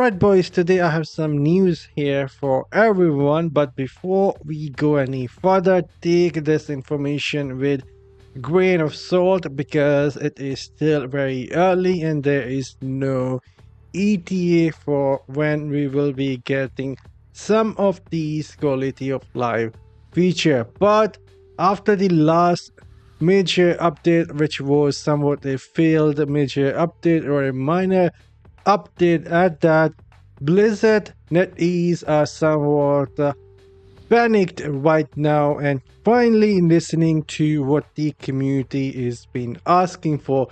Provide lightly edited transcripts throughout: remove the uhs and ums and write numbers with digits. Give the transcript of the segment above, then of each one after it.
Alright boys, today I have some news here for everyone, but before we go any further, take this information with a grain of salt because it is still very early and there is no ETA for when we will be getting some of these quality of life feature. But after the last major update, which was somewhat a failed major update or a minor update at that, Blizzard NetEase are somewhat panicked right now and finally listening to what the community is been asking for,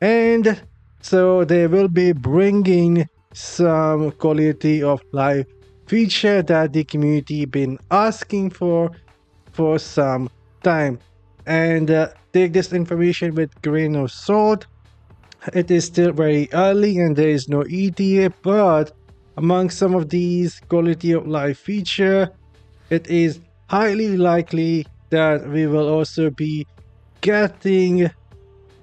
and so they will be bringing some quality of life feature that the community been asking for some time. And take this information with grain of salt. It is still very early and there is no ETA, but among some of these quality of life feature, it is highly likely that we will also be getting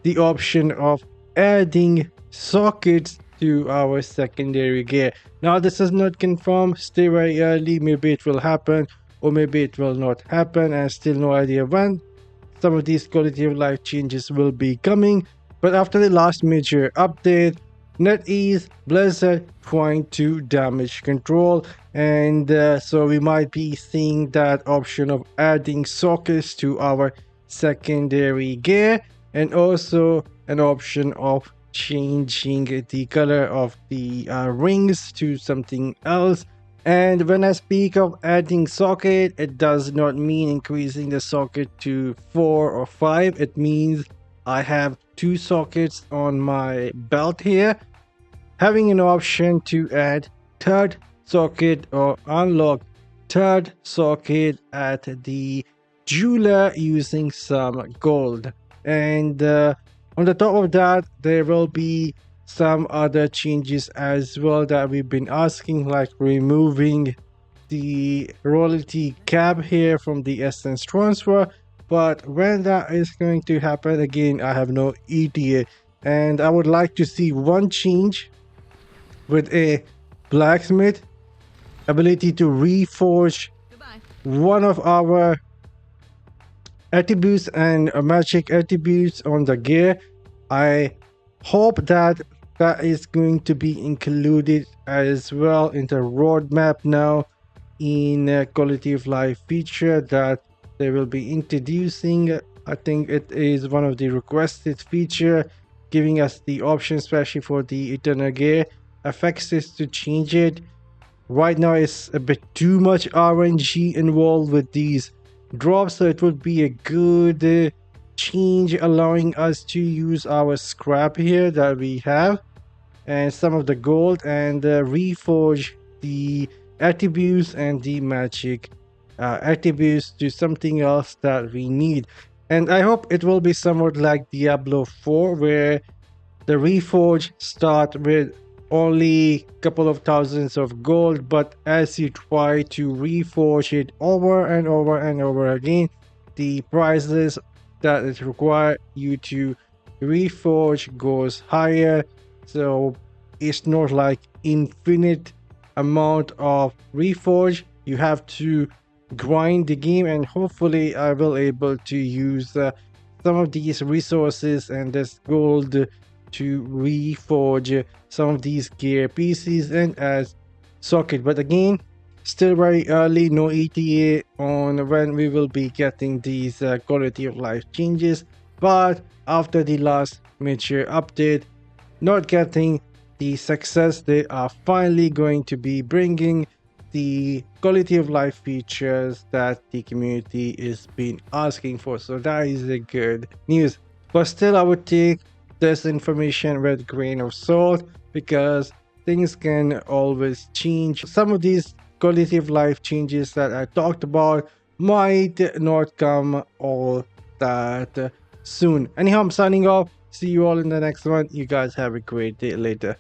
the option of adding sockets to our secondary gear. Now this is not confirmed, still very early, maybe it will happen or maybe it will not happen, and still no idea when some of these quality of life changes will be coming. But after the last major update, NetEase, Blizzard trying to damage control, and so we might be seeing that option of adding sockets to our secondary gear, and also an option of changing the color of the rings to something else. And when I speak of adding socket, it does not mean increasing the socket to 4 or 5. It means I have 2 sockets on my belt here, having an option to add third socket or unlock third socket at the jeweler using some gold. And on the top of that, there will be some other changes as well that we've been asking, like removing the royalty cap here from the essence transfer. But when that is going to happen, again, I have no ETA, and I would like to see one change with a blacksmith ability to reforge one of our attributes and magic attributes on the gear. I hope that that is going to be included as well in the roadmap now in quality of life feature that they will be introducing. I think it is one of the requested feature, giving us the option, especially for the eternal gear effects, is to change it. Right now it's a bit too much RNG involved with these drops, so it would be a good change, allowing us to use our scrap here that we have and some of the gold, and reforge the attributes and the magic attributes to something else that we need. And I hope it will be somewhat like Diablo 4, where the reforge start with only a couple of thousands of gold, but as you try to reforge it over and over and over again, the prices that it require you to reforge goes higher. So it's not like infinite amount of reforge. You have to grind the game, and hopefully I will able to use some of these resources and this gold to reforge some of these gear pieces and as socket. But again, still very early, no ETA on when we will be getting these quality of life changes. But after the last major update not getting the success, they are finally going to be bringing the quality of life features that the community is been asking for. So that is a good news, but still I would take this information with a grain of salt because things can always change. Some of these quality of life changes that I talked about might not come all that soon. Anyhow, I'm signing off. See you all in the next one. You guys have a great day later.